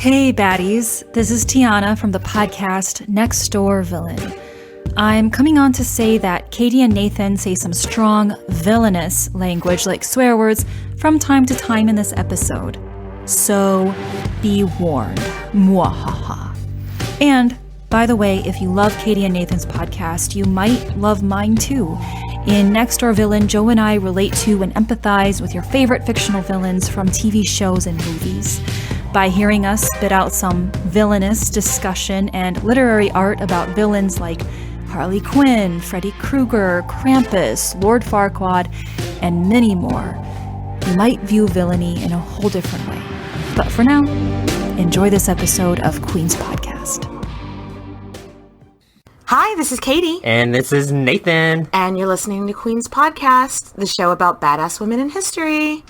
Hey baddies, this is Tiana from the podcast Next Door Villain. I'm coming on to say that Katie and Nathan say some strong, villainous language like swear words from time to time in this episode. So, be warned. Mwahaha. And, by the way, if you love Katie and Nathan's podcast, you might love mine too. In Next Door Villain, Joe and I relate to and empathize with your favorite fictional villains from TV shows and movies. By hearing us spit out some villainous discussion and literary art about villains like Harley Quinn, Freddy Krueger, Krampus, Lord Farquaad, and many more, you might view villainy in a whole different way. But for now, enjoy this episode of Queen's Podcast. Hi, this is Katie. And this is Nathan. And you're listening to Queen's Podcast, the show about badass women in history.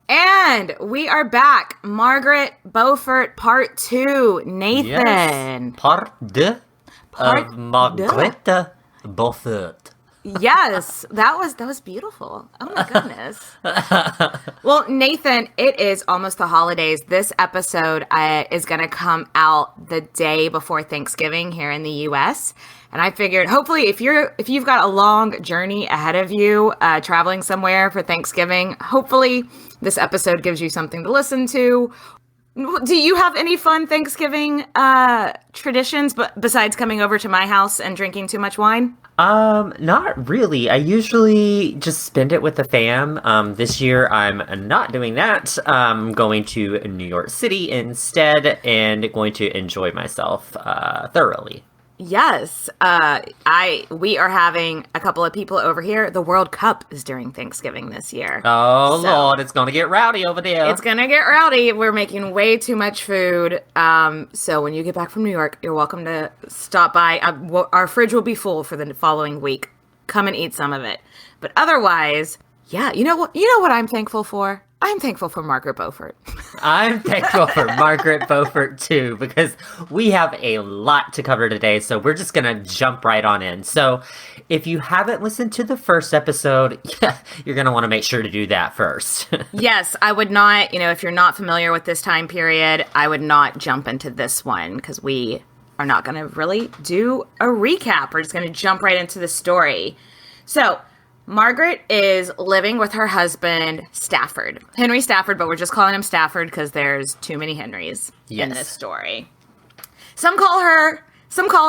And we are back. Margaret Beaufort, part 2. Nathan. Yes. Part 2 of Margaret Beaufort. Yes, that was beautiful. Oh my goodness. Well, Nathan, it is almost the holidays. This episode is going to come out the day before Thanksgiving here in the U.S. And I figured, hopefully, if you've got a long journey ahead of you, traveling somewhere for Thanksgiving, hopefully this episode gives you something to listen to. Do you have any fun Thanksgiving traditions besides coming over to my house and drinking too much wine? Not really. I usually just spend it with the fam. This year I'm not doing that. I'm going to New York City instead and going to enjoy myself thoroughly. Yes, we are having a couple of people over here. The World Cup is during Thanksgiving this year. Oh, so, Lord, it's gonna get rowdy over there. It's gonna get rowdy. We're making way too much food. So when you get back from New York, you're welcome to stop by. Our fridge will be full for the following week. Come and eat some of it. But otherwise, yeah, you know what I'm thankful for? I'm thankful for Margaret Beaufort. I'm thankful for Margaret Beaufort too, because we have a lot to cover today, so we're just gonna jump right on in. So if you haven't listened to the first episode, you're gonna want to make sure to do that first. Yes, I would not, if you're not familiar with this time period, I would not jump into this one, because we are not gonna really do a recap. We're just gonna jump right into the story. So, Margaret is living with her husband, Stafford. Henry Stafford, but we're just calling him Stafford because there's too many Henrys in this story. Some call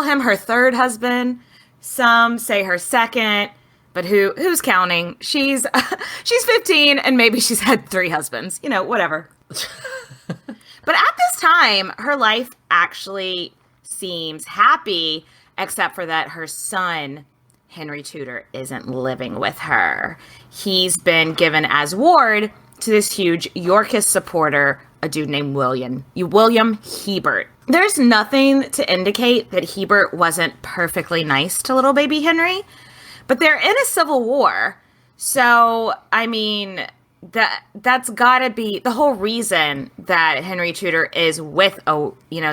him her third husband. Some say her second, but who's counting? She's 15 and maybe she's had 3 husbands. Whatever. But at this time, her life actually seems happy, except for that her son, Henry Tudor, isn't living with her. He's been given as ward to this huge Yorkist supporter, a dude named William Hebert. There's nothing to indicate that Hebert wasn't perfectly nice to little baby Henry, but they're in a civil war. So, I mean, that's gotta be the whole reason that Henry Tudor is with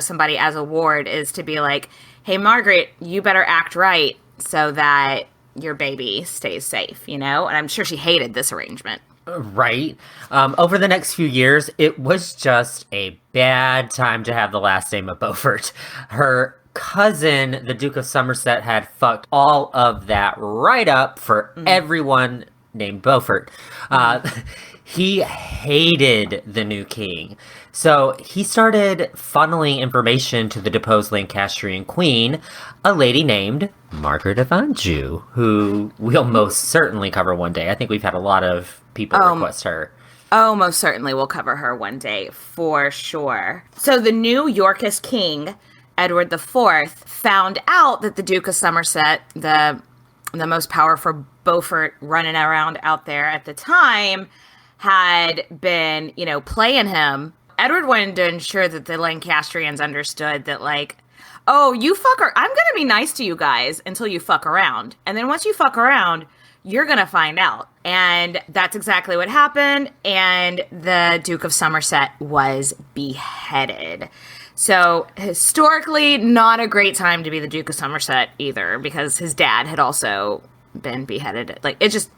somebody as a ward is to be like, hey, Margaret, you better act right so that your baby stays safe, And I'm sure she hated this arrangement. Right. Over the next few years, it was just a bad time to have the last name of Beaufort. Her cousin, the Duke of Somerset, had fucked all of that right up for everyone named Beaufort. He hated the new king. So he started funneling information to the deposed Lancastrian queen, a lady named Margaret of Anjou, who we'll most certainly cover one day. I think we've had a lot of people request her. Oh, most certainly we'll cover her one day, for sure. So the new Yorkist king, Edward IV, found out that the Duke of Somerset, the most powerful Beaufort running around out there at the time, had been, playing him. Edward wanted to ensure that the Lancastrians understood that, oh, you fucker, I'm going to be nice to you guys until you fuck around. And then once you fuck around, you're going to find out. And that's exactly what happened. And the Duke of Somerset was beheaded. So historically, not a great time to be the Duke of Somerset either, because his dad had also been beheaded. Like, it's just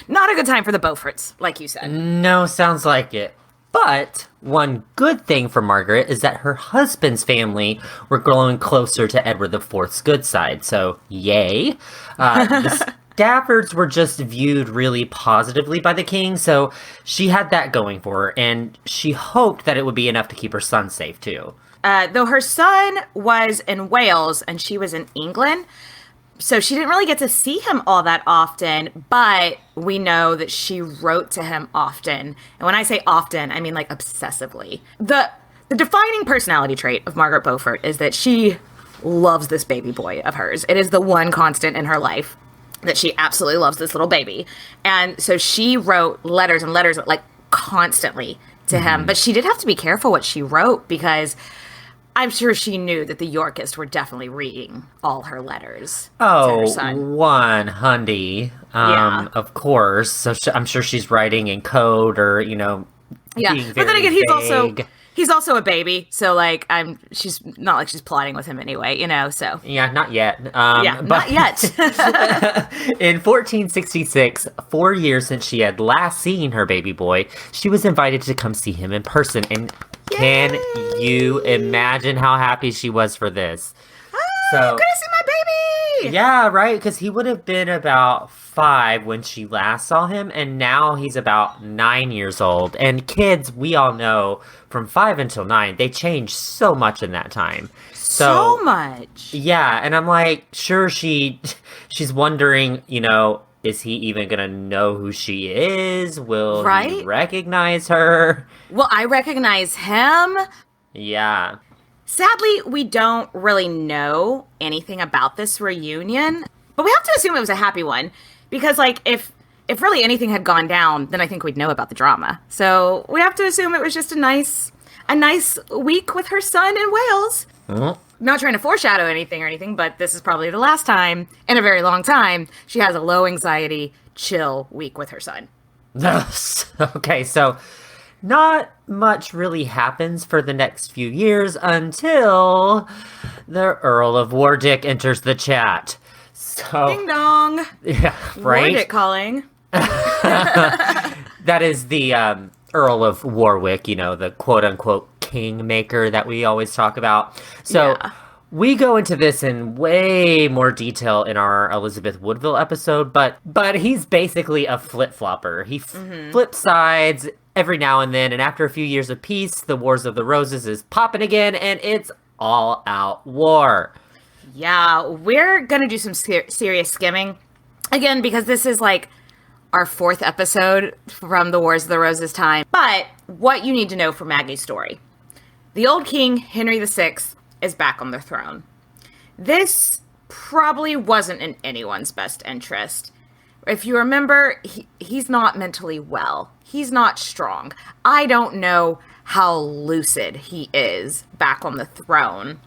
not a good time for the Beauforts, like you said. No, sounds like it. But one good thing for Margaret is that her husband's family were growing closer to Edward IV's good side. So, yay. The Staffords were just viewed really positively by the king, so she had that going for her, and she hoped that it would be enough to keep her son safe, too. Though her son was in Wales and she was in England, so she didn't really get to see him all that often, but we know that she wrote to him often. And when I say often, I mean like obsessively. The defining personality trait of Margaret Beaufort is that she loves this baby boy of hers. It is the one constant in her life that she absolutely loves this little baby. And so she wrote letters and letters, like, constantly to him. But she did have to be careful what she wrote, because I'm sure she knew that the Yorkists were definitely reading all her letters to her son. One hundy, of course. So I'm sure she's writing in code or, being very but then again, vague. he's also a baby, so like she's not like she's plotting with him anyway, so. Yeah, not yet. Not yet. In 1466, 4 years since she had last seen her baby boy, she was invited to come see him in person, and can you imagine how happy she was for this? I'm gonna see my baby! Yeah, right, because he would have been about 5 when she last saw him, and now he's about 9 years old. And kids, we all know, from 5 until 9, they change so much in that time. So much! Yeah, and I'm like, sure, she's wondering, is he even gonna know who she is? Will he recognize her? Will I recognize him? Yeah. Sadly, we don't really know anything about this reunion, but we have to assume it was a happy one, because like if really anything had gone down, then I think we'd know about the drama. So we have to assume it was just a nice week with her son in Wales. Not trying to foreshadow anything, but this is probably the last time in a very long time she has a low anxiety, chill week with her son. Okay, so not much really happens for the next few years until the Earl of Warwick enters the chat. So, ding dong. Yeah, right? Warwick calling. That is the Earl of Warwick, the quote-unquote kingmaker that we always talk about. So we go into this in way more detail in our Elizabeth Woodville episode, but he's basically a flip-flopper. He flips sides every now and then, and after a few years of peace, the Wars of the Roses is popping again, and it's all-out war. Yeah, we're gonna do some serious skimming again, because this is like our 4th episode from the Wars of the Roses time. But what you need to know for Maggie's story: the old king, Henry VI, is back on the throne. This probably wasn't in anyone's best interest. If you remember, he's not mentally well. He's not strong. I don't know how lucid he is back on the throne.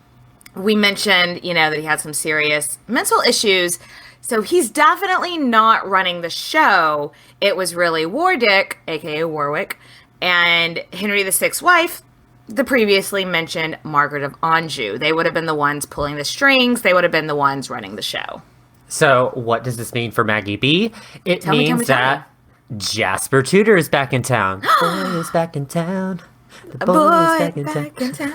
We mentioned, that he had some serious mental issues, so he's definitely not running the show. It was really Warwick, aka Warwick, and Henry VI's wife, the previously mentioned Margaret of Anjou. They would have been the ones pulling the strings. They would have been the ones running the show. So what does this mean for Maggie B? It means that Jasper Tudor is back in town. The boy is back in town. The boy is back in town.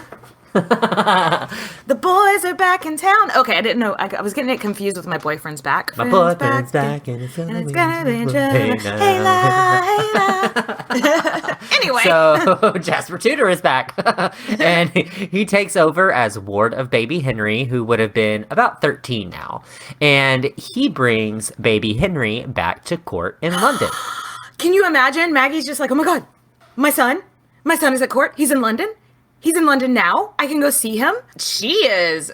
The boys are back in town. Okay, I didn't know. I was getting it confused with My Boyfriend's Back. My boyfriend's back and it's gonna be hey la. Anyway. So Jasper Tudor is back. And he takes over as ward of baby Henry, who would have been about 13 now. And he brings baby Henry back to court in London. Can you imagine? Maggie's just like, oh my God, my son is at court. He's in London. He's in London now. I can go see him. She is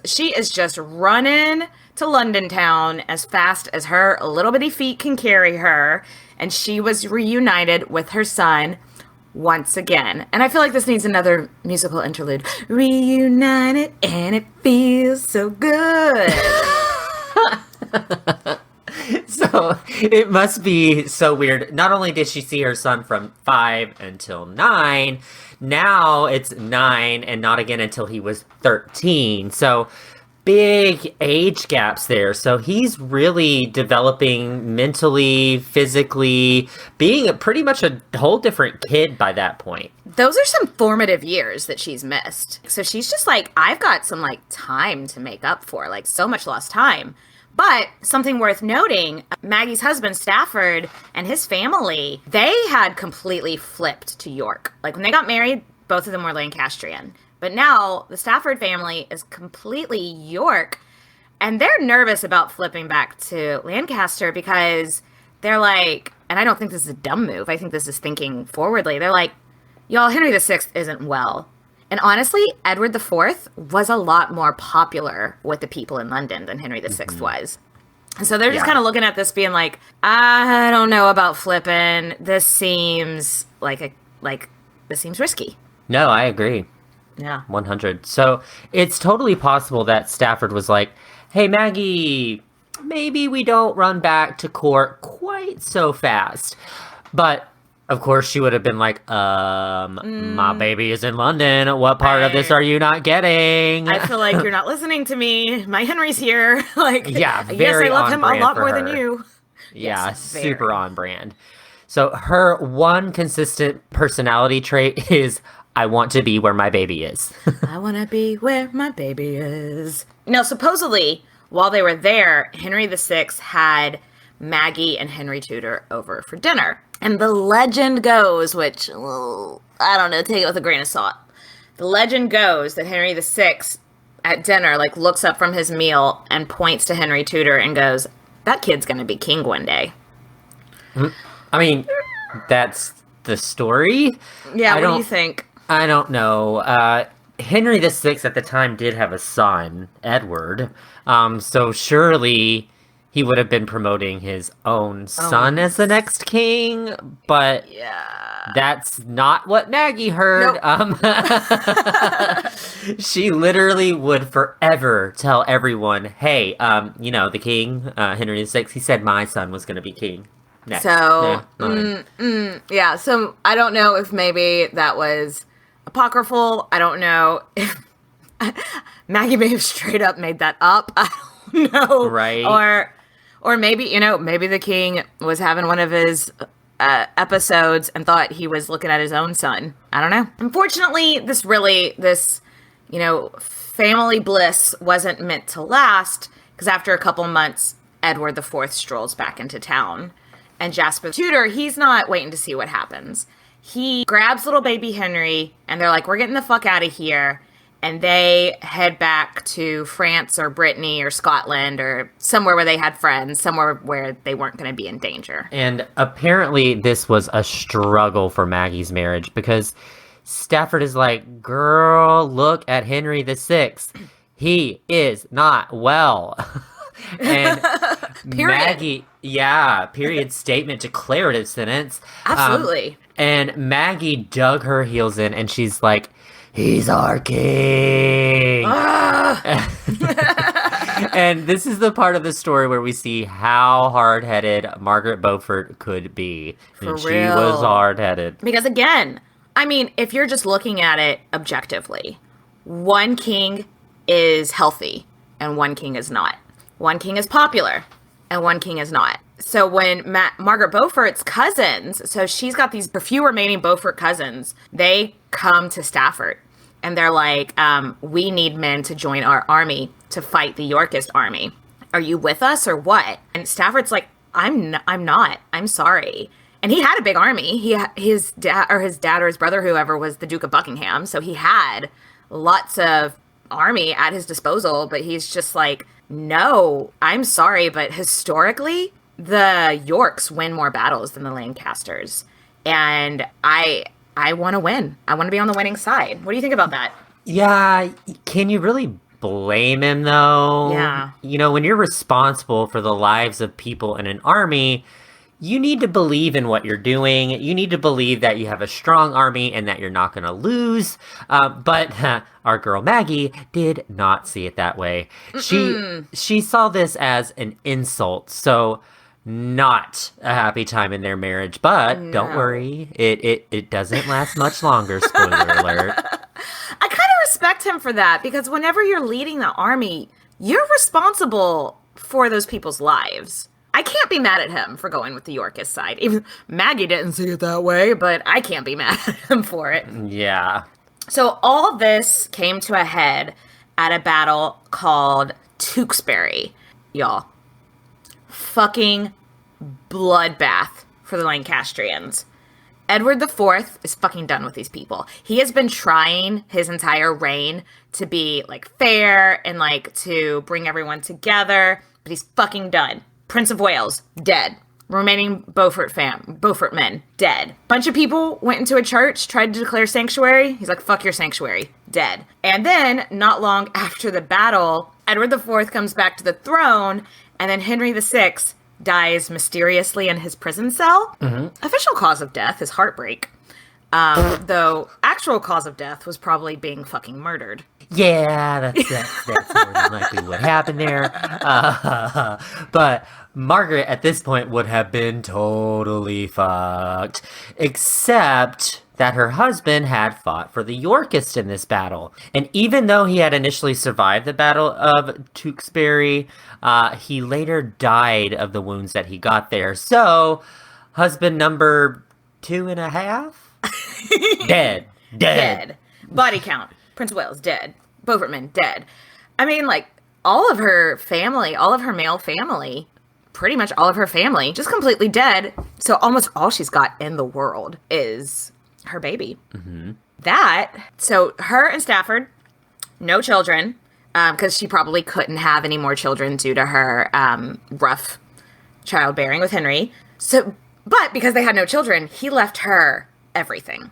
just running to London town as fast as her little bitty feet can carry her. And she was reunited with her son once again. And I feel like this needs another musical interlude. Reunited and it feels so good. So So it must be so weird. Not only did she see her son from 5 until 9, now it's 9 and not again until he was 13. So big age gaps there. So he's really developing mentally, physically, being pretty much a whole different kid by that point. Those are some formative years that she's missed. So she's just like, I've got some like time to make up for, like so much lost time. But something worth noting, Maggie's husband, Stafford, and his family, they had completely flipped to York. Like when they got married, both of them were Lancastrian. But now the Stafford family is completely York. And they're nervous about flipping back to Lancaster because they're like, and I don't think this is a dumb move. I think this is thinking forwardly. They're like, y'all, Henry VI isn't well. And honestly, Edward IV was a lot more popular with the people in London than Henry VI was. And so they're just kind of looking at this being like, I don't know about flipping. This seems this seems risky. No, I agree. Yeah. 100. So it's totally possible that Stafford was like, hey, Maggie, maybe we don't run back to court quite so fast. But of course, she would have been like, my baby is in London. What part of this are you not getting? I feel like you're not listening to me. My Henry's here. Like, yeah, yes, I love him a lot more than you. Yeah, yes, super on brand. So her one consistent personality trait is, I want to be where my baby is. I want to be where my baby is. Now, supposedly, while they were there, Henry VI had Maggie and Henry Tudor over for dinner. And the legend goes, which, well, I don't know, take it with a grain of salt. The legend goes that Henry VI at dinner, like, looks up from his meal and points to Henry Tudor and goes, that kid's going to be king one day. I mean, that's the story. Yeah, what do you think? I don't know. Henry VI at the time did have a son, Edward. So surely he would have been promoting his own son as the next king, but that's not what Maggie heard. Nope. She literally would forever tell everyone, hey, the king, Henry VI, he said my son was going to be king next. So, so I don't know if maybe that was apocryphal. I don't know if Maggie may have straight up made that up. I don't know. Right. Or maybe, maybe the king was having one of his episodes and thought he was looking at his own son. I don't know. Unfortunately, this family bliss wasn't meant to last because after a couple months, Edward IV strolls back into town. And Jasper Tudor, he's not waiting to see what happens. He grabs little baby Henry and they're like, we're getting the fuck out of here. And they head back to France or Brittany or Scotland or somewhere where they had friends, somewhere where they weren't going to be in danger. And apparently this was a struggle for Maggie's marriage because Stafford is like, girl, look at Henry VI. He is not well. And Maggie, period statement, declarative sentence. Absolutely. And Maggie dug her heels in and she's like, he's our king. And this is the part of the story where we see how hard-headed Margaret Beaufort could be. And she was hard-headed. Because again, I mean, if you're just looking at it objectively, one king is healthy and one king is not. One king is popular and one king is not. So when Margaret Beaufort's cousins, so she's got these few remaining Beaufort cousins, they come to Stafford and they're like, we need men to join our army to fight the Yorkist army. Are you with us or what? And Stafford's like, I'm not. I'm sorry. And he had a big army. His dad or his brother, whoever, was the Duke of Buckingham. So he had lots of army at his disposal, but he's just like, no, I'm sorry, but historically, the Yorks win more battles than the Lancasters. And I want to win. I want to be on the winning side. What do you think about that? Yeah, can you really blame him, though? Yeah. When you're responsible for the lives of people in an army, you need to believe in what you're doing. You need to believe that you have a strong army and that you're not going to lose. But our girl Maggie did not see it that way. She saw this as an insult. So not a happy time in their marriage, but don't worry, it doesn't last much longer, spoiler alert. I kind of respect him for that, because whenever you're leading the army, you're responsible for those people's lives. I can't be mad at him for going with the Yorkist side. Even Maggie didn't see it that way, but I can't be mad at him for it. Yeah. So all this came to a head at a battle called Tewksbury. Y'all. Fucking bloodbath for the Lancastrians. Edward IV is fucking done with these people. He has been trying his entire reign to be, like, fair and, like, to bring everyone together, but he's fucking done. Prince of Wales, dead. Remaining Beaufort men, dead. Bunch of people went into a church, tried to declare sanctuary. He's like, fuck your sanctuary, dead. And then, not long after the battle, Edward IV comes back to the throne, and then Henry VI dies mysteriously in his prison cell. Official cause of death is heartbreak. Though actual cause of death was probably being fucking murdered. Yeah, that's more than likely what happened there. But Margaret at this point would have been totally fucked. Except that her husband had fought for the Yorkists in this battle. And even though he had initially survived the Battle of Tewksbury, he later died of the wounds that he got there. So, husband number 2.5? Dead. Body count. Prince of Wales, dead. Beaufort men, dead. I mean, like, all of her family, all of her male family, pretty much all of her family, just completely dead. So almost all she's got in the world is her baby. So her and Stafford, no children, because she probably couldn't have any more children due to her rough childbearing with Henry. But because they had no children, he left her everything.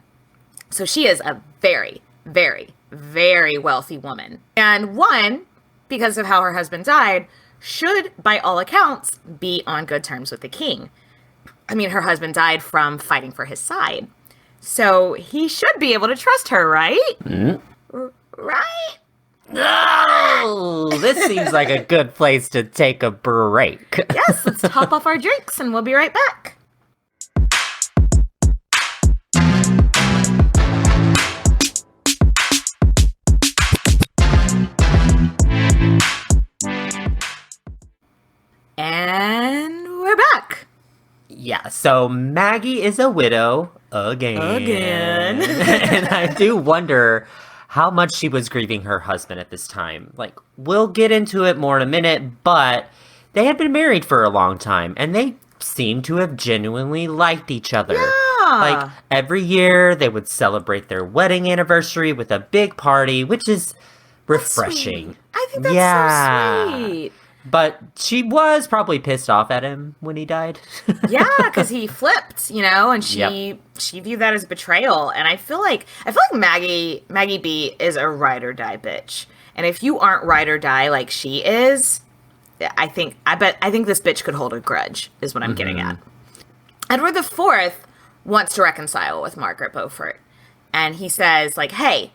So she is a very, very, very wealthy woman. And one, because of how her husband died, should, by all accounts, be on good terms with the king. I mean, her husband died from fighting for his side. So he should be able to trust her, right? Right? Oh, this seems like a good place to take a break. Yes, let's top off our drinks and we'll be right back. And we're back. Yeah, so Maggie is a widow again. And I do wonder how much she was grieving her husband at this time. Like, we'll get into it more in a minute, but they had been married for a long time, and they seemed to have genuinely liked each other. Yeah. Like, every year they would celebrate their wedding anniversary with a big party, which is refreshing. Sweet. I think that's so sweet. But she was probably pissed off at him when he died. Yeah, because he flipped, and she viewed that as betrayal. And I feel like Maggie B is a ride or die bitch. And if you aren't ride or die like she is, I think this bitch could hold a grudge, is what I'm getting at. Edward IV wants to reconcile with Margaret Beaufort. And he says, like, hey,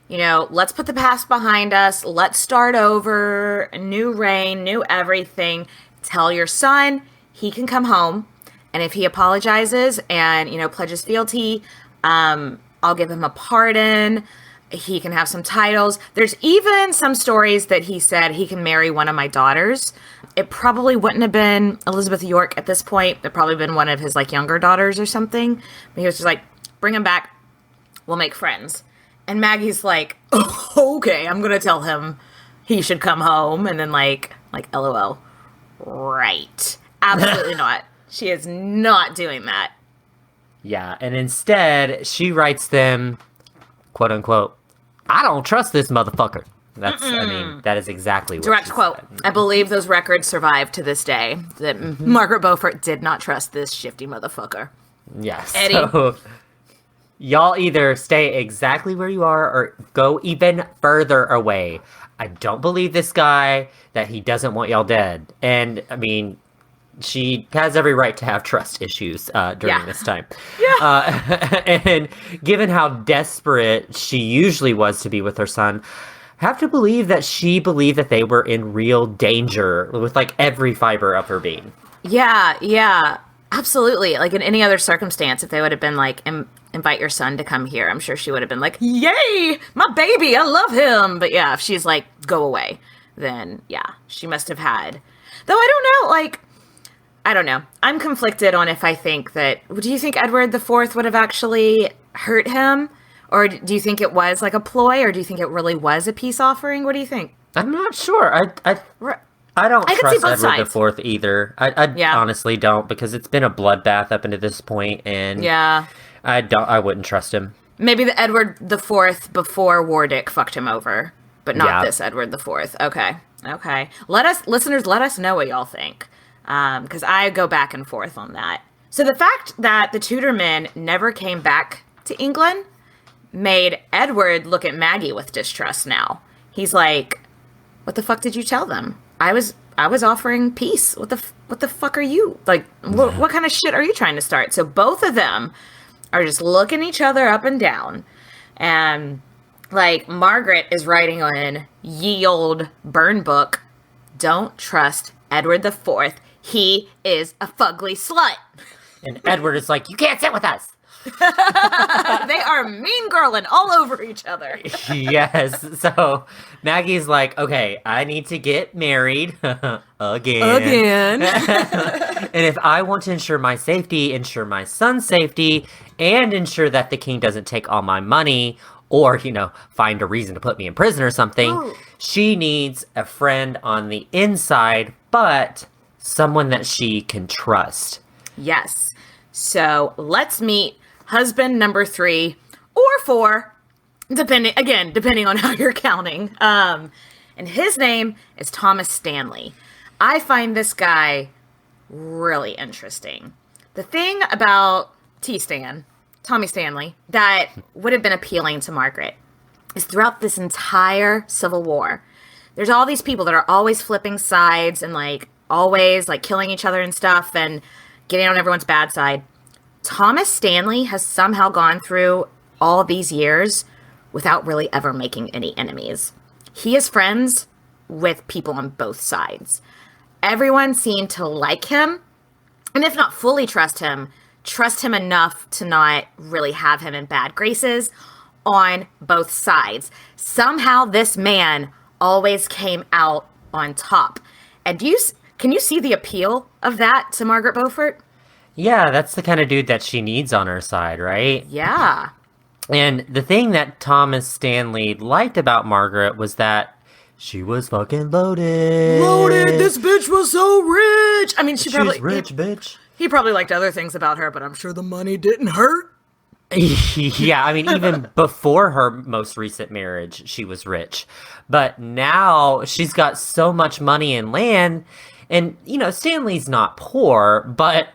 let's put the past behind us. Let's start over. A new reign, new everything. Tell your son he can come home. And if he apologizes and, pledges fealty, I'll give him a pardon. He can have some titles. There's even some stories that he said he can marry one of my daughters. It probably wouldn't have been Elizabeth York at this point. It'd probably been one of his, like, younger daughters or something. But he was just like, bring him back. We'll make friends. And Maggie's like, oh, okay, I'm going to tell him he should come home. And then like, LOL. Right. Absolutely not. She is not doing that. Yeah, and instead, she writes them, quote unquote, I don't trust this motherfucker. That is exactly what direct she quote. said. I believe those records survive to this day. That Margaret Beaufort did not trust this shifty motherfucker. Yes. Eddie. So, y'all either stay exactly where you are or go even further away. I don't believe this guy that he doesn't want y'all dead. And, she has every right to have trust issues during this time. Yeah. And given how desperate she usually was to be with her son, I have to believe that she believed that they were in real danger with, like, every fiber of her being. Yeah, absolutely. Like in any other circumstance, if they would have been like, invite your son to come here, I'm sure she would have been like, yay, my baby, I love him. But yeah, if she's like, go away, then yeah, she must have had. Though I don't know, like, I don't know. I'm conflicted on if I think that, do you think Edward IV would have actually hurt him? Or do you think it was like a ploy, or do you think it really was a peace offering? What do you think? I'm not sure. I don't trust Edward IV either. I honestly don't, because it's been a bloodbath up into this point, and I wouldn't trust him. Maybe the Edward IV before Warwick fucked him over, but not this Edward IV. Okay. Listeners, let us know what y'all think, because I go back and forth on that. So the fact that the Tudor men never came back to England made Edward look at Maggie with distrust now. He's like, what the fuck did you tell them? I was offering peace. What the fuck are you? Like, what kind of shit are you trying to start? So both of them are just looking each other up and down. And, like, Margaret is writing on ye old burn book, don't trust Edward IV. He is a fugly slut. And Edward is like, you can't sit with us. They are mean girling all over each other. Yes. So Maggie's like, okay, I need to get married again. And if I want to ensure my safety, ensure my son's safety, and ensure that the king doesn't take all my money or, find a reason to put me in prison or something, she needs a friend on the inside, but someone that she can trust. Yes. So let's meet husband number 3 or 4, depending on how you're counting. And his name is Thomas Stanley. I find this guy really interesting. The thing about Tommy Stanley, that would have been appealing to Margaret is throughout this entire Civil War, there's all these people that are always flipping sides and like always like killing each other and stuff and getting on everyone's bad side. Thomas Stanley has somehow gone through all these years without really ever making any enemies. He is friends with people on both sides. Everyone seemed to like him, and if not fully trust him enough to not really have him in bad graces on both sides. Somehow this man always came out on top. And can you see the appeal of that to Margaret Beaufort? Yeah, that's the kind of dude that she needs on her side, right? Yeah. And the thing that Thomas Stanley liked about Margaret was that she was fucking loaded. This bitch was so rich. I mean, she's rich, bitch. He probably liked other things about her, but I'm sure the money didn't hurt. Yeah, I mean, even before her most recent marriage, she was rich. But now she's got so much money and land. And, Stanley's not poor, but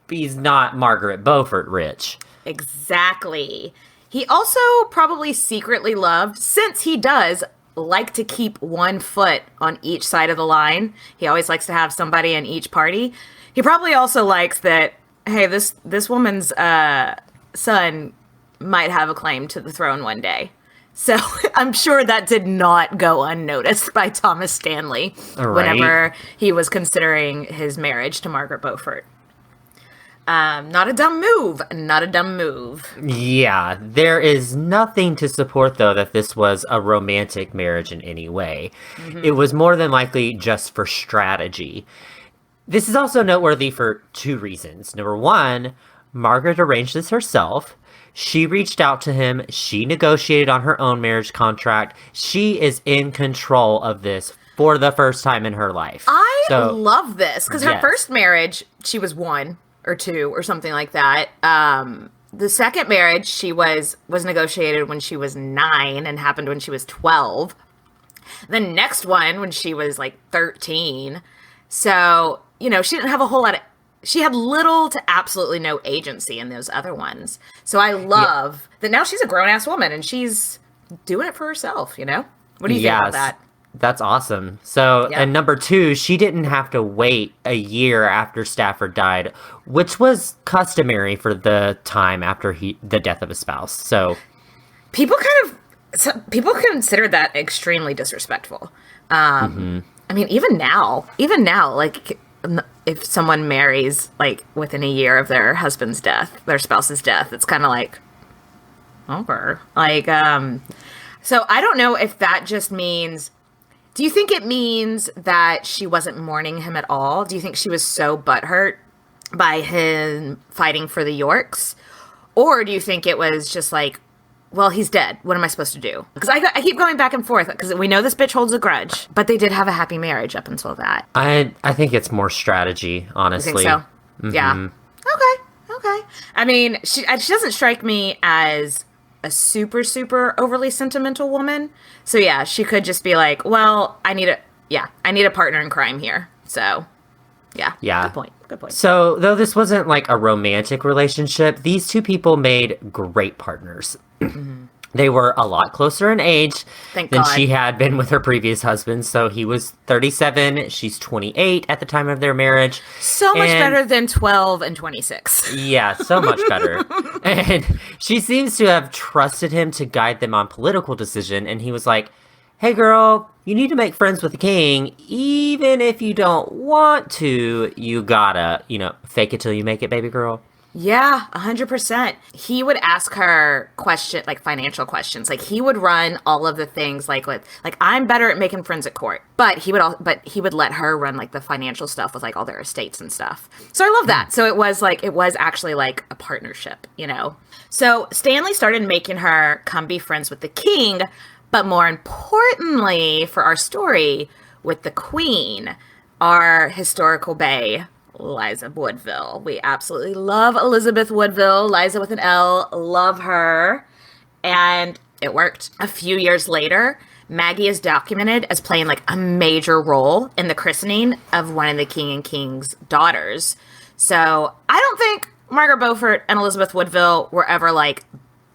he's not Margaret Beaufort rich. Exactly. He also probably secretly loved, since he does like to keep one foot on each side of the line. He always likes to have somebody in each party. He probably also likes that, hey, this woman's son might have a claim to the throne one day. So I'm sure that did not go unnoticed by Thomas Stanley whenever he was considering his marriage to Margaret Beaufort. Not a dumb move. Yeah, there is nothing to support, though, that this was a romantic marriage in any way. Mm-hmm. It was more than likely just for strategy. This is also noteworthy for 2 reasons. Number 1, Margaret arranged this herself. She reached out to him. She negotiated on her own marriage contract. She is in control of this for the first time in her life. I love this, because her first marriage, she was 1 or 2 or something like that. The second marriage, she was negotiated when she was 9 and happened when she was 12. The next one when she was like 13. So, she didn't have a whole lot of, she had little to absolutely no agency in those other ones. So I love that now she's a grown-ass woman and she's doing it for herself, What do you think about that? That's awesome. So, and number 2, she didn't have to wait a year after Stafford died, which was customary for the time after the death of a spouse. So, people consider that extremely disrespectful. I mean, even now, like, if someone marries like within a year of their husband's death, their spouse's death, it's kind of like, over. Like, so I don't know if that just means, do you think it means that she wasn't mourning him at all? Do you think she was so butthurt by him fighting for the Yorks? Or do you think it was just like, well, he's dead. What am I supposed to do? Because I keep going back and forth because we know this bitch holds a grudge, but they did have a happy marriage up until that. I think it's more strategy, honestly. You think so? Mm-hmm. Yeah. Okay. I mean, she doesn't strike me as a super, super overly sentimental woman. So yeah, she could just be like, well, I need a partner in crime here. So yeah. Good point. So though this wasn't like a romantic relationship, these two people made great partners. Mm-hmm. They were a lot closer in age than she had been with her previous husband. So he was 37. She's 28 at the time of their marriage. So much better than 12 and 26. Yeah, so much better. And she seems to have trusted him to guide them on political decision. And he was like, hey, girl, you need to make friends with the king. Even if you don't want to, you gotta, fake it till you make it, baby girl. Yeah, 100%. He would ask her financial questions. Like he would run all of the things like I'm better at making friends at court, but he would let her run like the financial stuff with like all their estates and stuff. So I love that. So it was actually like a partnership, So Stanley started making her come be friends with the king, but more importantly for our story, with the queen, our historical bae, Liza Woodville. We absolutely love Elizabeth Woodville, Liza with an L, love her. And it worked. A few years later, Maggie is documented as playing like a major role in the christening of one of the king and king's daughters. So I don't think Margaret Beaufort and Elizabeth Woodville were ever like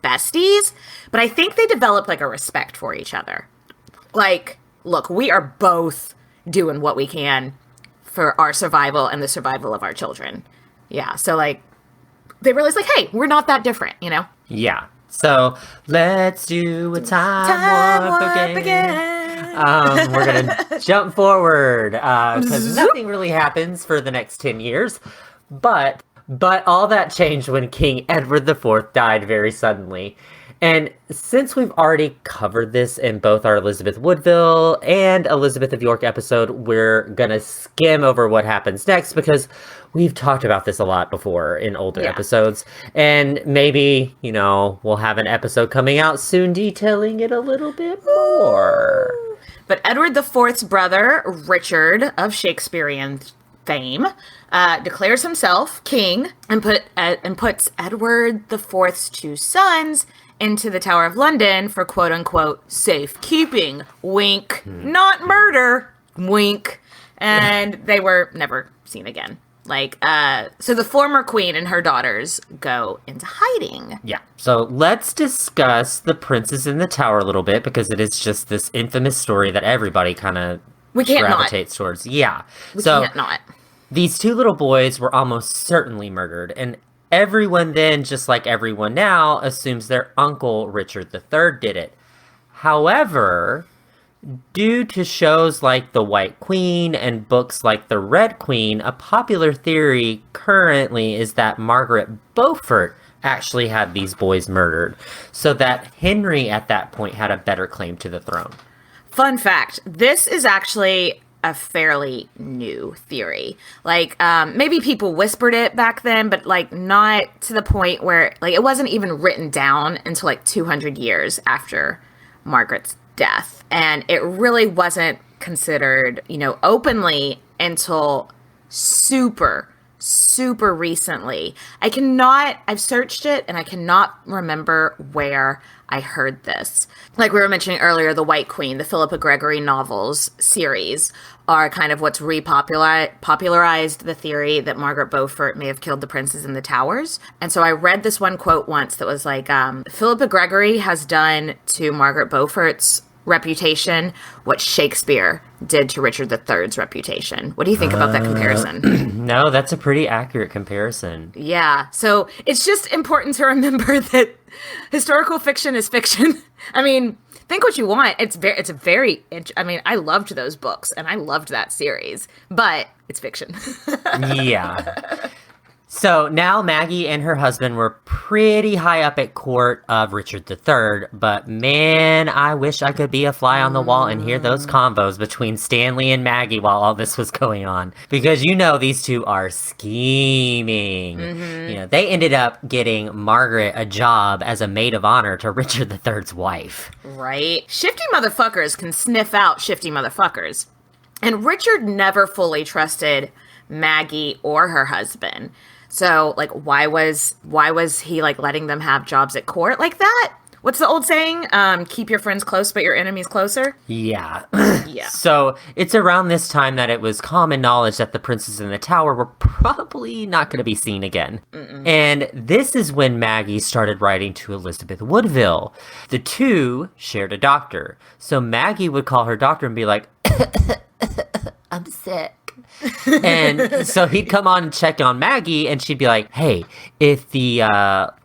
besties, but I think they developed like a respect for each other. Like, look, we are both doing what we can for our survival and the survival of our children. Yeah. So like they realized like, hey, we're not that different, Yeah. So let's do a time warp again. We're going to jump forward because nothing really happens for the next 10 years. But all that changed when King Edward IV died very suddenly. And since we've already covered this in both our Elizabeth Woodville and Elizabeth of York episode, we're going to skim over what happens next because we've talked about this a lot before in older episodes. And maybe, we'll have an episode coming out soon detailing it a little bit more. But Edward IV's brother, Richard of Shakespearean fame, declares himself king and puts Edward IV's two sons into the Tower of London for quote-unquote safekeeping. Wink. Not murder. Wink. And they were never seen again. So the former queen and her daughters go into hiding. Yeah. So let's discuss the princes in the tower a little bit because it is just this infamous story that everybody kind of gravitates towards. Yeah. We can't not. These two little boys were almost certainly murdered, and everyone then, just like everyone now, assumes their uncle Richard III did it. However, due to shows like The White Queen and books like The Red Queen, a popular theory currently is that Margaret Beaufort actually had these boys murdered, so that Henry at that point had a better claim to the throne. Fun fact, this is actually a fairly new theory. Maybe people whispered it back then, but not to the point where it wasn't even written down until 200 years after Margaret's death. And it really wasn't considered, openly until super recently. I've searched it and I cannot remember where I heard this. Like we were mentioning earlier, The White Queen, the Philippa Gregory novels series are kind of what's popularized the theory that Margaret Beaufort may have killed the princes in the towers. And so I read this one quote once that was Philippa Gregory has done to Margaret Beaufort's reputation what Shakespeare did to Richard III's reputation. What do you think about that comparison? No, that's a pretty accurate comparison. Yeah. So it's just important to remember that historical fiction is fiction. I mean, think what you want. I mean, I loved those books and I loved that series, but it's fiction. Yeah. So now Maggie and her husband were pretty high up at court of Richard III, but man, I wish I could be a fly on the wall and hear those convos between Stanley and Maggie while all this was going on. Because these two are scheming. Mm-hmm. They ended up getting Margaret a job as a maid of honor to Richard III's wife. Right. Shifty motherfuckers can sniff out shifty motherfuckers. And Richard never fully trusted Maggie or her husband. So, like, why was he, like, letting them have jobs at court like that? What's the old saying? Keep your friends close, but your enemies closer? Yeah. Yeah. So, it's around this time that it was common knowledge that the princes in the tower were probably not going to be seen again. Mm-mm. And this is when Maggie started writing to Elizabeth Woodville. The two shared a doctor. So, Maggie would call her doctor and be like, I'm sick. And so he'd come on and check on Maggie, and she'd be like, hey, if the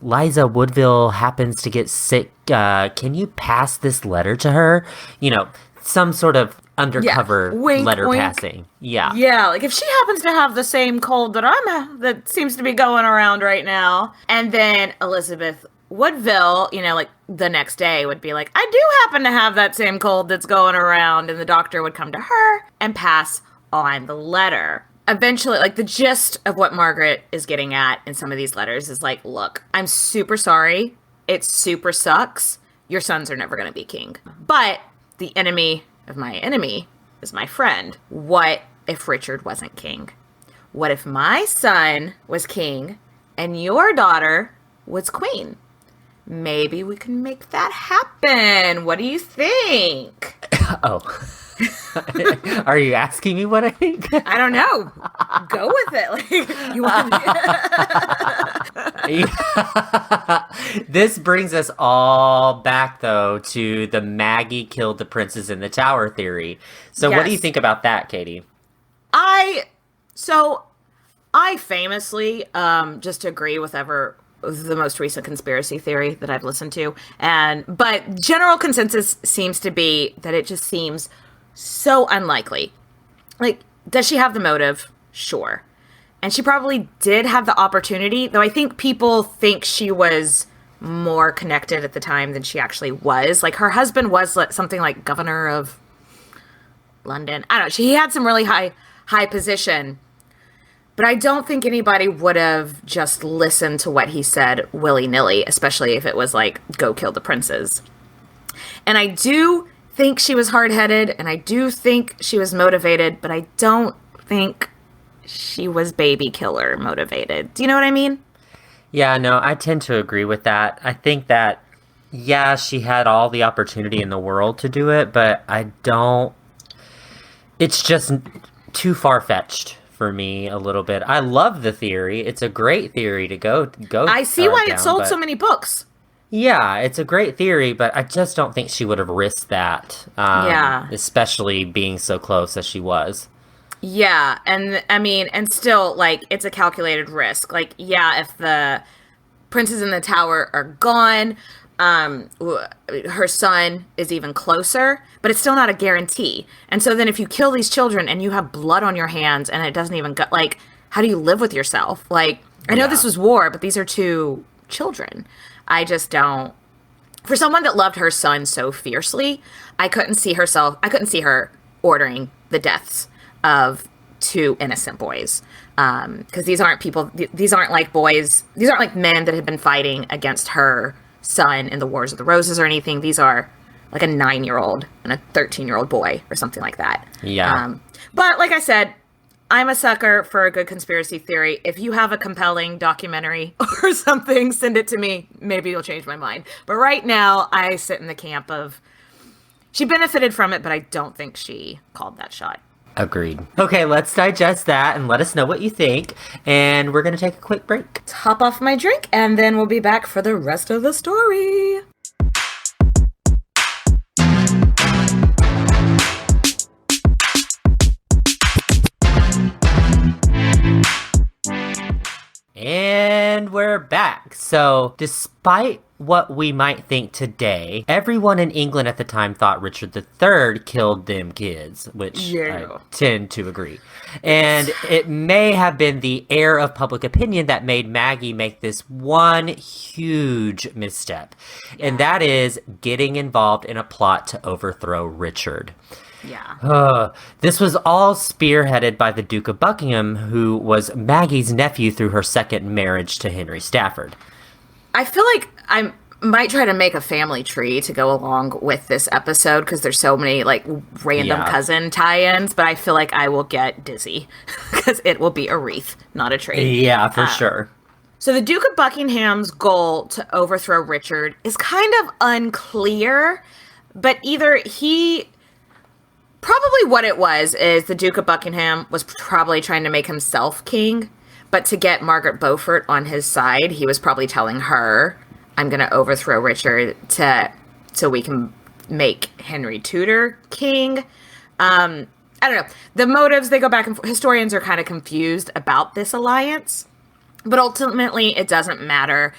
Liza Woodville happens to get sick, can you pass this letter to her? Some sort of undercover wink, letter wink. Passing. Yeah. Yeah, like if she happens to have the same cold that seems to be going around right now. And then Elizabeth Woodville, like the next day would be like, I do happen to have that same cold that's going around. And the doctor would come to her and pass on the letter. Eventually, like, the gist of what Margaret is getting at in some of these letters is like, look, I'm super sorry. It super sucks. Your sons are never going to be king. But the enemy of my enemy is my friend. What if Richard wasn't king? What if my son was king and your daughter was queen? Maybe we can make that happen. What do you think? Oh. Are you asking me what I think? I don't know. Go with it. Like, you want This brings us all back, though, to the Maggie killed the princes in the tower theory. So What do you think about that, Katie? I famously just agree with the most recent conspiracy theory that I've listened to. But general consensus seems to be that it just seems so unlikely. Like, does she have the motive? Sure. And she probably did have the opportunity, though I think people think she was more connected at the time than she actually was. Like, her husband was something like governor of London. I don't know. He had some really high position. But I don't think anybody would have just listened to what he said willy-nilly, especially if it was like, go kill the princes. And I do think she was hard-headed, and I do think she was motivated, but I don't think she was baby killer motivated. Do you know what I mean? Yeah, no, I tend to agree with that. I think that, yeah, she had all the opportunity in the world to do it, but it's just too far-fetched for me a little bit. I love the theory. It's a great theory to go. I see why it sold so many books. Yeah, it's a great theory, but I just don't think she would have risked that. Especially being so close as she was. Yeah, and I mean, and still, like, it's a calculated risk. Like, yeah, if the princes in the tower are gone, her son is even closer, but it's still not a guarantee. And so then if you kill these children and you have blood on your hands and it doesn't even go, like, how do you live with yourself? Like, I know this was war, but these are two children. I just don't. For someone that loved her son so fiercely, I couldn't see her ordering the deaths of two innocent boys. Because these aren't people, these aren't like boys, these aren't like men that had been fighting against her son in the Wars of the Roses or anything. These are like a 9-year-old and a 13-year-old boy or something like that. Yeah. But like I said, I'm a sucker for a good conspiracy theory. If you have a compelling documentary or something, send it to me. Maybe you'll change my mind. But right now, I sit in the camp of she benefited from it, but I don't think she called that shot. Agreed. Okay, let's digest that and let us know what you think. And we're going to take a quick break. Top off my drink, and then we'll be back for the rest of the story. And we're back. So, despite despite what we might think today, everyone in England at the time thought Richard III killed them kids, which I tend to agree. And it may have been the air of public opinion that made Maggie make this one huge misstep, and that is getting involved in a plot to overthrow Richard. Yeah. This was all spearheaded by the Duke of Buckingham, who was Maggie's nephew through her second marriage to Henry Stafford. I feel like I might try to make a family tree to go along with this episode because there's so many like random cousin tie-ins, but I feel like I will get dizzy because it will be a wreath, not a tree. Yeah, for sure. So the Duke of Buckingham's goal to overthrow Richard is kind of unclear, but either probably what it was is the Duke of Buckingham was probably trying to make himself king. But to get Margaret Beaufort on his side, he was probably telling her, I'm going to overthrow Richard so we can make Henry Tudor king. I don't know. The motives, they go back and forth. Historians are kind of confused about this alliance. But ultimately, it doesn't matter.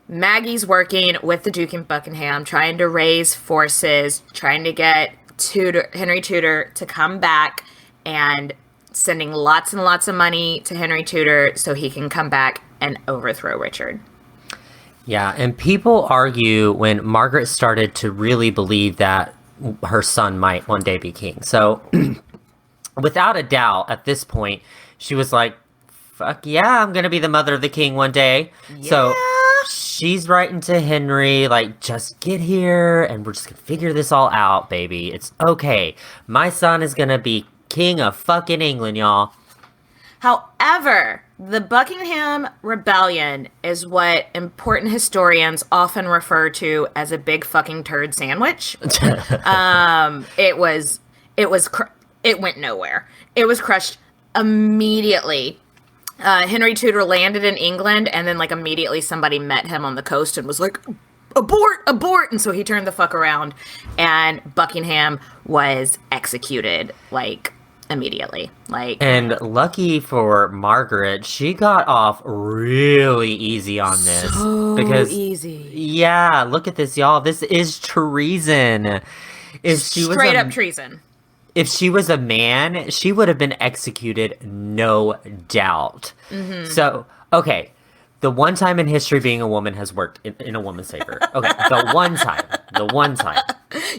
Maggie's working with the Duke of Buckingham, trying to raise forces, trying to get Henry Tudor to come back and sending lots and lots of money to Henry Tudor so he can come back and overthrow Richard. Yeah, and people argue when Margaret started to really believe that her son might one day be king. So, without a doubt, at this point, she was like, fuck yeah, I'm going to be the mother of the king one day. Yeah. So, she's writing to Henry, like, just get here, and we're just going to figure this all out, baby. It's okay. My son is going to be king of fucking England, y'all. However, the Buckingham Rebellion is what important historians often refer to as a big fucking turd sandwich. It went nowhere. It was crushed immediately. Henry Tudor landed in England, and then like immediately somebody met him on the coast and was like, abort, and so he turned the fuck around, and Buckingham was executed like immediately. And lucky for Margaret, she got off really easy on this. Because easy. Yeah, look at this, y'all. This is treason. Straight up treason. If she was a man, she would have been executed, no doubt. Mm-hmm. So, okay, the one time in history being a woman has worked in a woman's favor. Okay, the one time.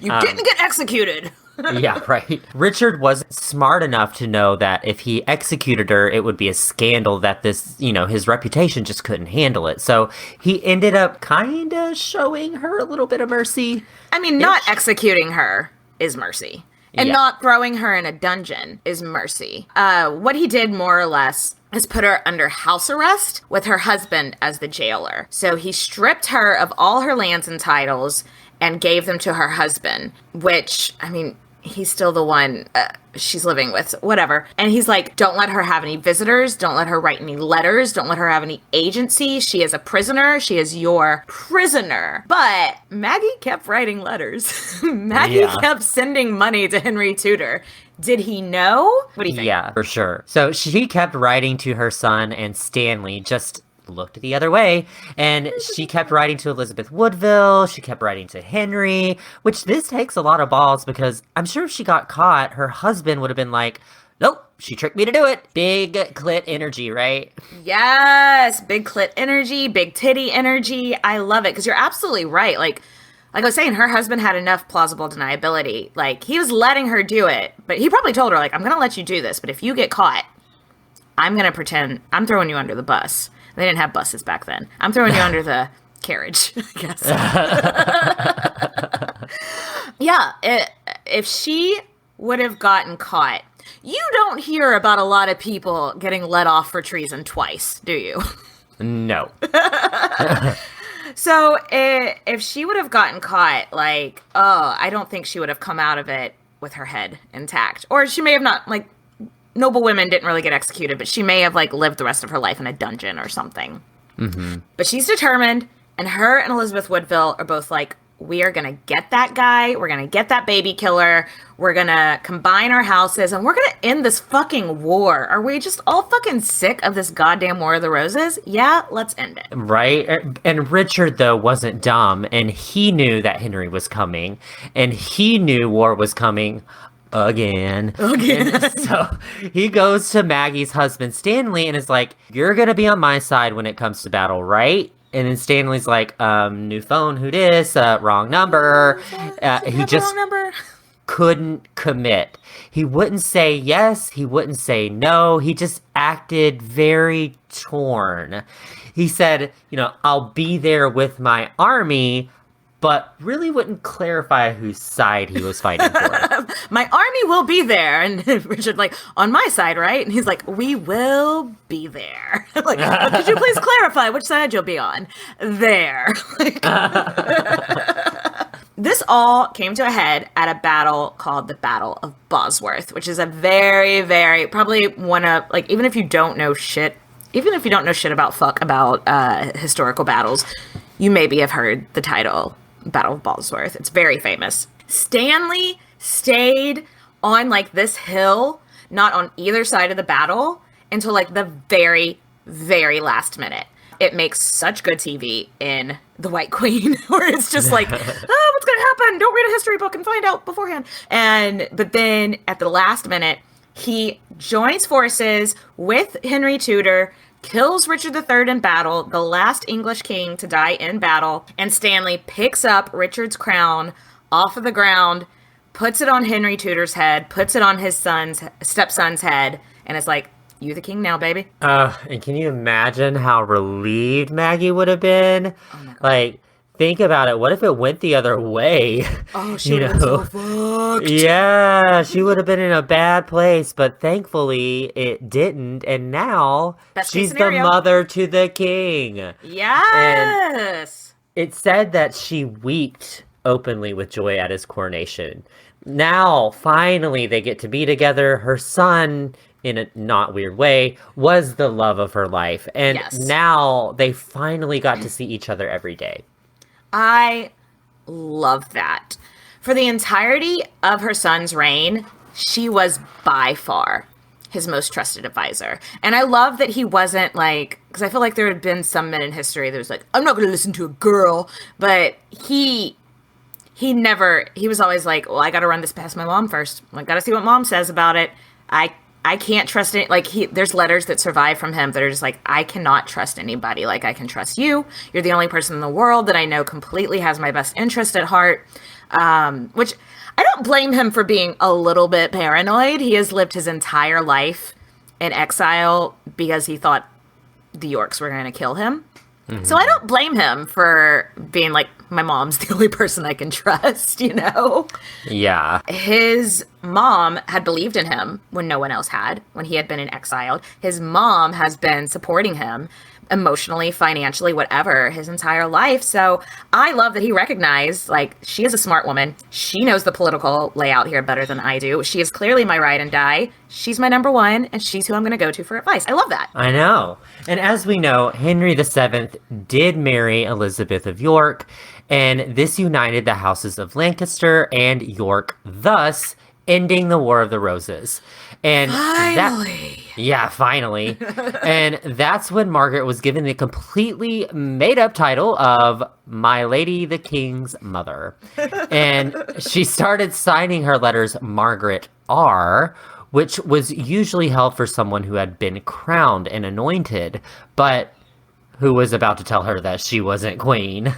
You didn't get executed. Yeah, right. Richard was smart enough to know that if he executed her, it would be a scandal that his reputation just couldn't handle it. So he ended up kind of showing her a little bit of mercy. I mean, not executing her is mercy. And not throwing her in a dungeon is mercy. What he did more or less is put her under house arrest with her husband as the jailer. So he stripped her of all her lands and titles and gave them to her husband, which, I mean, he's still the one she's living with, whatever. And he's like, don't let her have any visitors. Don't let her write any letters. Don't let her have any agency. She is a prisoner. She is your prisoner. But Maggie kept writing letters. Maggie kept sending money to Henry Tudor. Did he know? What do you think? Yeah, for sure. So she kept writing to her son, and Stanley just looked the other way, and she kept writing to Elizabeth Woodville. She kept writing to Henry, which this takes a lot of balls, because I'm sure if she got caught, her husband would have been like, nope, she tricked me to do it. Big clit energy, right? Yes, big clit energy, big titty energy. I love it, because you're absolutely right. Like I was saying, her husband had enough plausible deniability. Like, he was letting her do it, but he probably told her, like, I'm going to let you do this, but if you get caught, I'm going to pretend I'm throwing you under the bus. They didn't have buses back then. I'm throwing you under the carriage, I guess. Yeah, if she would have gotten caught, you don't hear about a lot of people getting let off for treason twice, do you? No. So if she would have gotten caught, like, I don't think she would have come out of it with her head intact. Or she may have not, like, noble women didn't really get executed, but she may have, like, lived the rest of her life in a dungeon or something. Mm-hmm. But she's determined, and her and Elizabeth Woodville are both like, we are going to get that guy. We're going to get that baby killer. We're going to combine our houses and we're going to end this fucking war. Are we just all fucking sick of this goddamn War of the Roses? Yeah, let's end it. Right? And Richard, though, wasn't dumb, and he knew that Henry was coming, and he knew war was coming again. And so he goes to Maggie's husband, Stanley, and is like, you're going to be on my side when it comes to battle, right? And then Stanley's like, new phone, who dis? Wrong number. He just couldn't commit. He wouldn't say yes. He wouldn't say no. He just acted very torn. He said, I'll be there with my army, but really wouldn't clarify whose side he was fighting for. My army will be there. And Richard, like, on my side, right? And he's like, we will be there. Like, could you please clarify which side you'll be on? There. This all came to a head at a battle called the Battle of Bosworth, which is a very, very, probably one of, like, even if you don't know shit about historical battles, you maybe have heard the title Battle of Bosworth. It's very famous. Stanley stayed on like this hill, not on either side of the battle, until like the very, very last minute. It makes such good TV in The White Queen, where it's just like, what's going to happen? Don't read a history book and find out beforehand. But then at the last minute, he joins forces with Henry Tudor, kills Richard III in battle, the last English king to die in battle, and Stanley picks up Richard's crown off of the ground, puts it on Henry Tudor's head, puts it on his stepson's head, and it's like, you the king now, baby. And can you imagine how relieved Maggie would have been? Oh my God. Like, think about it. What if it went the other way? Oh, she would have been so fucked. Yeah, she would have been in a bad place, but thankfully it didn't. And now she's the mother to the king. Yes. And it said that she wept openly with joy at his coronation. Now, finally, they get to be together. Her son, in a not weird way, was the love of her life. And now they finally got to see each other every day. I love that. For the entirety of her son's reign, she was by far his most trusted advisor. And I love that he wasn't like, because I feel like there had been some men in history that was like, I'm not going to listen to a girl. But he was always like, well, I got to run this past my mom first. I got to see what mom says about it. I can't trust it. Like, there's letters that survive from him that are just like, I cannot trust anybody. Like, I can trust you. You're the only person in the world that I know completely has my best interest at heart. Which I don't blame him for being a little bit paranoid. He has lived his entire life in exile because he thought the Yorks were going to kill him. Mm-hmm. So I don't blame him for being like, my mom's the only person I can trust, Yeah. His mom had believed in him when no one else had, when he had been in exile. His mom has been supporting him emotionally, financially, whatever, his entire life. So I love that he recognized, like, she is a smart woman. She knows the political layout here better than I do. She is clearly my ride and die. She's my number one, and she's who I'm going to go to for advice. I love that. I know. And as we know, Henry VII did marry Elizabeth of York, and this united the houses of Lancaster and York, thus ending the War of the Roses. And finally. Finally. And that's when Margaret was given the completely made-up title of My Lady the King's Mother. And she started signing her letters Margaret R, which was usually held for someone who had been crowned and anointed, but who was about to tell her that she wasn't queen.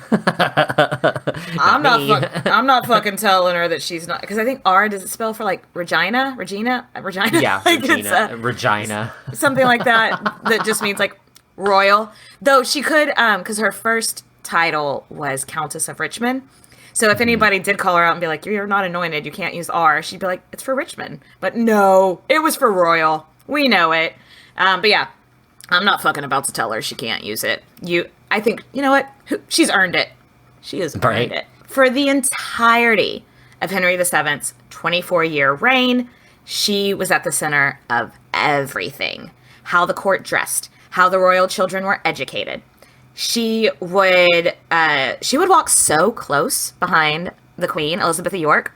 I'm not fucking telling her that she's not, because I think R, does it spell for like Regina? Yeah, like Regina. Something like that. That just means like royal. Though she could, because her first title was Countess of Richmond. So if anybody did call her out and be like, you're not anointed, you can't use R, she'd be like, it's for Richmond. But no, it was for royal. We know it. But yeah. I'm not fucking about to tell her she can't use it. I think, you know what? She's earned it. She has earned it. For the entirety of Henry VII's 24-year reign, she was at the center of everything. How the court dressed, how the royal children were educated, she would walk so close behind the Queen, Elizabeth of York,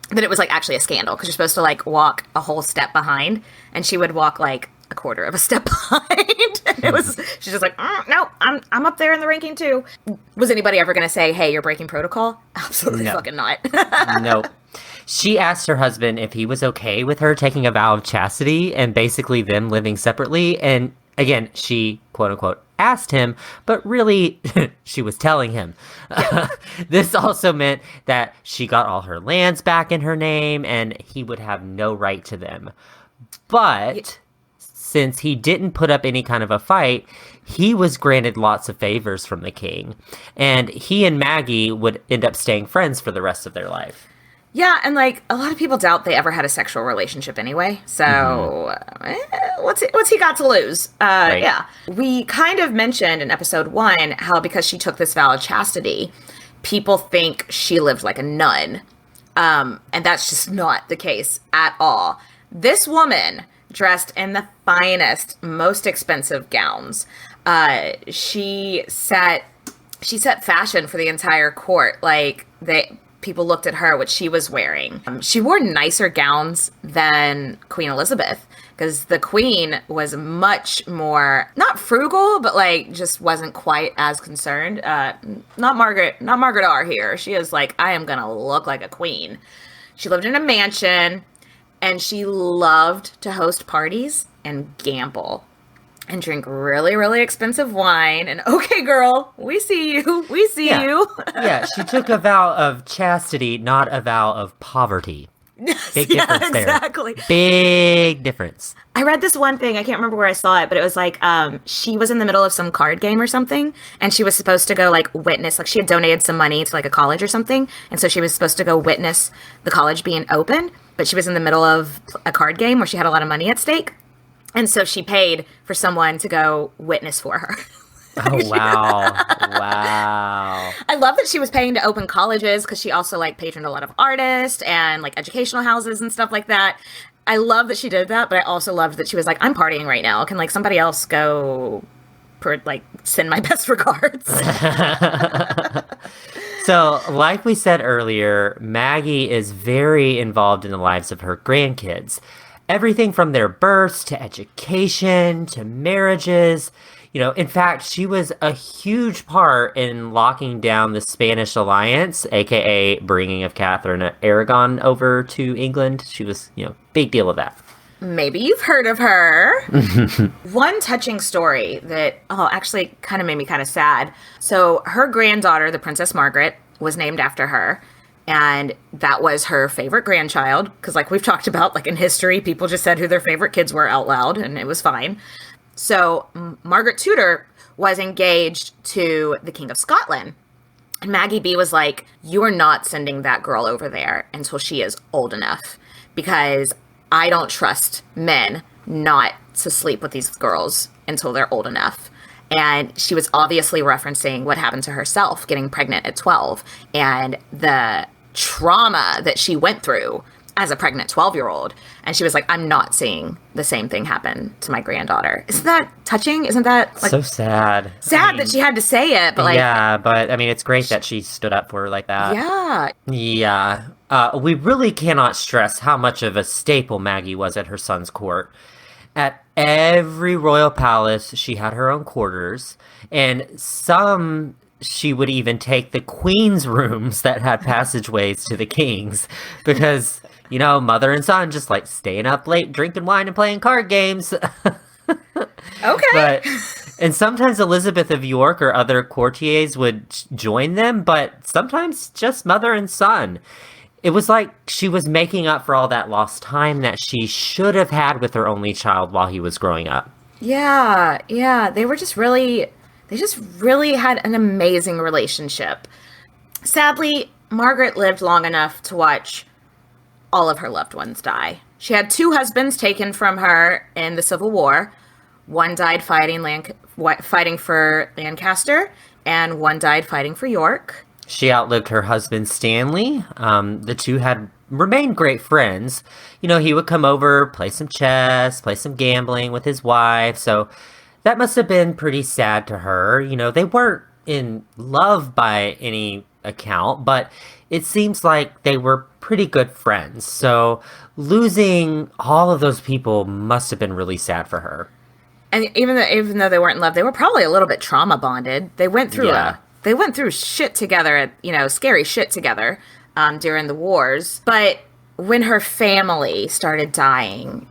that it was like actually a scandal, because you're supposed to like walk a whole step behind, and she would walk like a quarter of a step behind. And she's just like, no, I'm up there in the ranking too. Was anybody ever going to say, hey, you're breaking protocol? Absolutely fucking not. Nope. She asked her husband if he was okay with her taking a vow of chastity and basically them living separately. And again, she, quote unquote, asked him, but really she was telling him. This also meant that she got all her lands back in her name and he would have no right to them. But since he didn't put up any kind of a fight, he was granted lots of favors from the king. And he and Maggie would end up staying friends for the rest of their life. Yeah, and like a lot of people doubt they ever had a sexual relationship anyway. So what's he got to lose? Right. Yeah, we kind of mentioned in episode 1 how because she took this vow of chastity, people think she lived like a nun, and that's just not the case at all. This woman dressed in the finest, most expensive gowns. She set fashion for the entire court. Like people looked at her, what she was wearing. She wore nicer gowns than Queen Elizabeth, because the Queen was much more, not frugal, but like just wasn't quite as concerned. Not Margaret R here. She is like, I am gonna look like a queen. She lived in a mansion, and she loved to host parties and gamble and drink really, really expensive wine. And okay, girl, we see you. We see you. Yeah, she took a vow of chastity, not a vow of poverty. Big difference there. Exactly. Big difference. I read this one thing. I can't remember where I saw it, but it was like she was in the middle of some card game or something, and she was supposed to go like witness. Like she had donated some money to like a college or something, and so she was supposed to go witness the college being open. But she was in the middle of a card game where she had a lot of money at stake. And so she paid for someone to go witness for her. Oh, wow. Wow. I love that she was paying to open colleges, because she also like patroned a lot of artists and like educational houses and stuff like that. I love that she did that, but I also loved that she was like, I'm partying right now. Can like somebody else go send my best regards? So, like we said earlier, Maggie is very involved in the lives of her grandkids. Everything from their births to education to marriages. You know, in fact, she was a huge part in locking down the Spanish alliance, aka bringing of Catherine of Aragon over to England. She was, big deal of that. Maybe you've heard of her. One touching story that, actually kind of made me kind of sad. So her granddaughter, the Princess Margaret, was named after her. And that was her favorite grandchild. Because like we've talked about, like in history, people just said who their favorite kids were out loud, and it was fine. So Margaret Tudor was engaged to the King of Scotland. And Maggie B was like, you are not sending that girl over there until she is old enough. Because I don't trust men not to sleep with these girls until they're old enough. And she was obviously referencing what happened to herself, getting pregnant at 12, and the trauma that she went through as a pregnant 12-year-old. And she was like, I'm not seeing the same thing happen to my granddaughter. Isn't that touching? Isn't that like, so sad? Sad that she had to say it, but like... Yeah, but I mean, it's great that she stood up for her like that. Yeah. Yeah. We really cannot stress how much of a staple Maggie was at her son's court. At every royal palace, she had her own quarters, and some she would even take the queen's rooms that had passageways to the king's, because, mother and son just like staying up late, drinking wine and playing card games. Okay. And sometimes Elizabeth of York or other courtiers would join them, but sometimes just mother and son. It was like she was making up for all that lost time that she should have had with her only child while he was growing up. Yeah. They just really had an amazing relationship. Sadly, Margaret lived long enough to watch all of her loved ones die. She had 2 husbands taken from her in the Civil War. One died fighting for Lancaster, and one died fighting for York. She outlived her husband, Stanley. The two had remained great friends. He would come over, play some chess, play some gambling with his wife. So that must have been pretty sad to her. You know, they weren't in love by any account, but it seems like they were pretty good friends. So losing all of those people must have been really sad for her. And even though they weren't in love, they were probably a little bit trauma bonded. They went through shit together, scary shit together during the wars. But when her family started dying,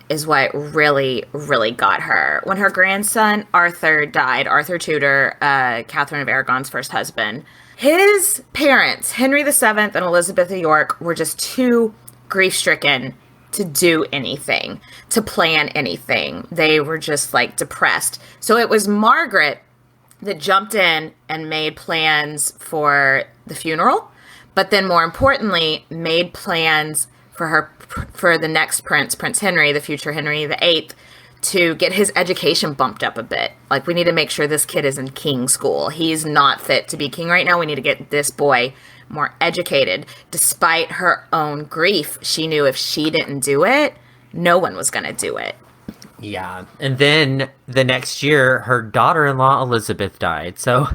is what really, really got her. When her grandson Arthur died, Arthur Tudor, Catherine of Aragon's first husband, his parents, Henry VII and Elizabeth of York, were just too grief-stricken to do anything, to plan anything. They were just depressed. So it was Margaret that jumped in and made plans for the funeral, but then more importantly, made plans for the next prince, Prince Henry, the future Henry VIII, to get his education bumped up a bit. We need to make sure this kid is in king school. He's not fit to be king right now. We need to get this boy more educated. Despite her own grief, she knew if she didn't do it, no one was going to do it. Yeah. And then the next year, her daughter-in-law Elizabeth died. So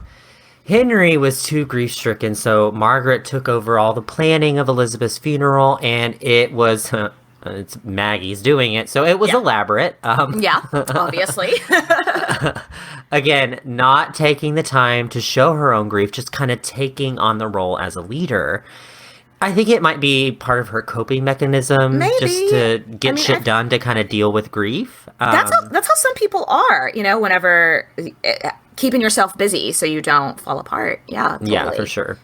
Henry was too grief-stricken, so Margaret took over all the planning of Elizabeth's funeral, and it was... it's Maggie's doing it, so it was elaborate. Obviously. Again, not taking the time to show her own grief, just kind of taking on the role as a leader. I think it might be part of her coping mechanism, Maybe. Just to get shit done to kind of deal with grief. That's how some people are, whenever keeping yourself busy so you don't fall apart. Yeah, totally. Yeah, for sure.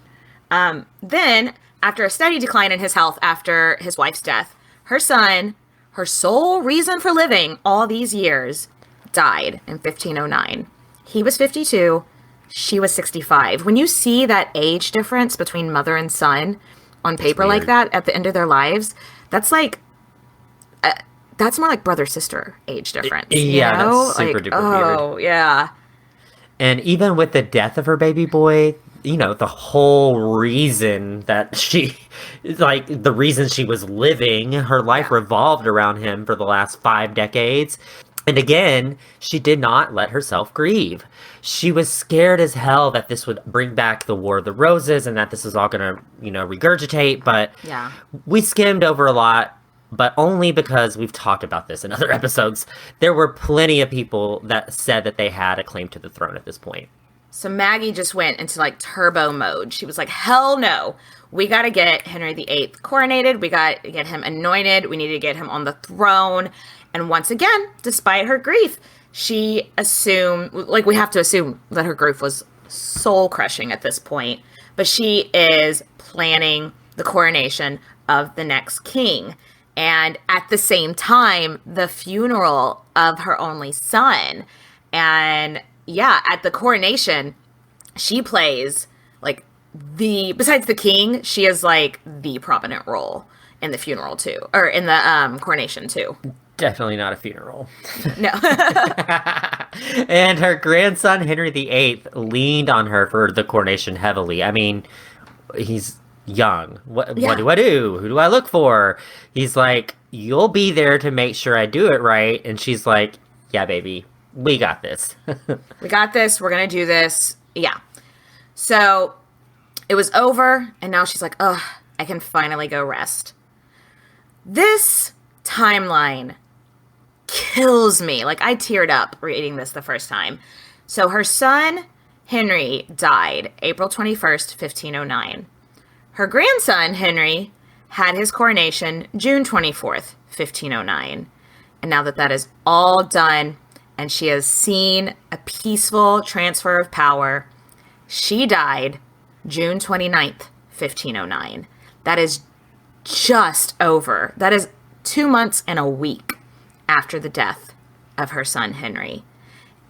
Then, after a steady decline in his health after his wife's death, her son, her sole reason for living all these years, died in 1509. He was 52. She was 65. When you see that age difference between mother and son on paper like that at the end of their lives, that's that's more like brother-sister age difference. That's super duper weird. Oh, yeah. And even with the death of her baby boy, the whole reason that the reason she was living, her life revolved around him for the last 5 decades. And again, she did not let herself grieve. She was scared as hell that this would bring back the War of the Roses and that this was all going to, regurgitate. But we skimmed over a lot, but only because we've talked about this in other episodes. There were plenty of people that said that they had a claim to the throne at this point. So Maggie just went into turbo mode. She was like, hell no. We got to get Henry VIII coronated. We got to get him anointed. We need to get him on the throne. And once again, despite her grief, she assumed, we have to assume that her grief was soul crushing at this point. But she is planning the coronation of the next king. And at the same time, the funeral of her only son. And at the coronation, she plays besides the king, she is the prominent role in the funeral too, or in the coronation too. Definitely not a funeral. No. And her grandson Henry VIII leaned on her for the coronation heavily. I mean, he's young. What do I do? Who do I look for? He's like, you'll be there to make sure I do it right. And she's like, yeah, baby. We got this. We got this. We're going to do this. Yeah. So it was over. And now she's like, ugh, I can finally go rest. This timeline kills me. I teared up reading this the first time. So her son, Henry, died April 21st, 1509. Her grandson, Henry, had his coronation June 24th, 1509. And now that is all done, and she has seen a peaceful transfer of power, she died June 29th, 1509. That is just over. That is 2 months and a week after the death of her son, Henry.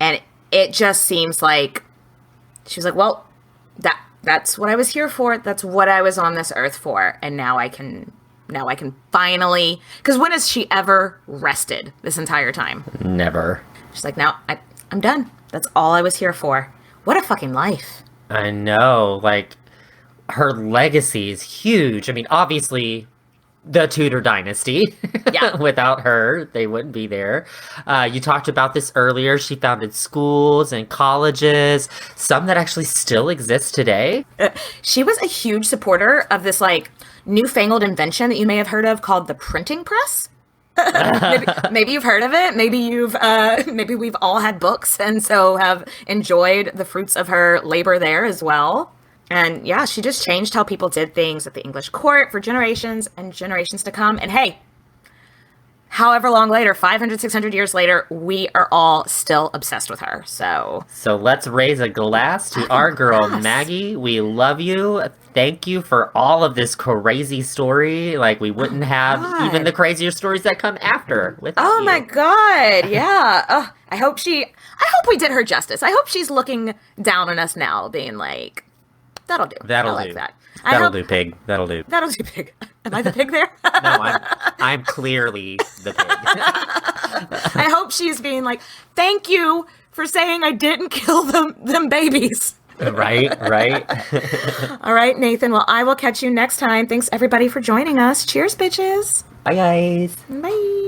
And it just seems like she was like, well, that's what I was here for. That's what I was on this earth for. And now I can finally, because when has she ever rested this entire time? Never. She's like, now I'm done. That's all I was here for. What a fucking life. I know. Her legacy is huge. I mean, obviously, the Tudor dynasty. Yeah. Without her, they wouldn't be there. You talked about this earlier. She founded schools and colleges, some that actually still exist today. She was a huge supporter of this like newfangled invention that you may have heard of called the printing press. maybe you've heard of it. Maybe we've all had books and so have enjoyed the fruits of her labor there as well. And yeah, she just changed how people did things at the English court for generations and generations to come. And hey, however long later, 500, 600 years later, we are all still obsessed with her. So let's raise a glass to our girl, Maggie. We love you. Thank you for all of this crazy story. Like, we wouldn't have even the crazier stories that come after without you. My God. Yeah. I hope we did her justice. I hope she's looking down on us now, being like, that'll do. That'll I do. like that. That'll do, pig. That'll do. That'll do, pig. Am I the pig there? No, I'm clearly the pig. I hope she's being like, thank you for saying I didn't kill them babies. Right. All right, Nathan. Well, I will catch you next time. Thanks, everybody, for joining us. Cheers, bitches. Bye, guys. Bye.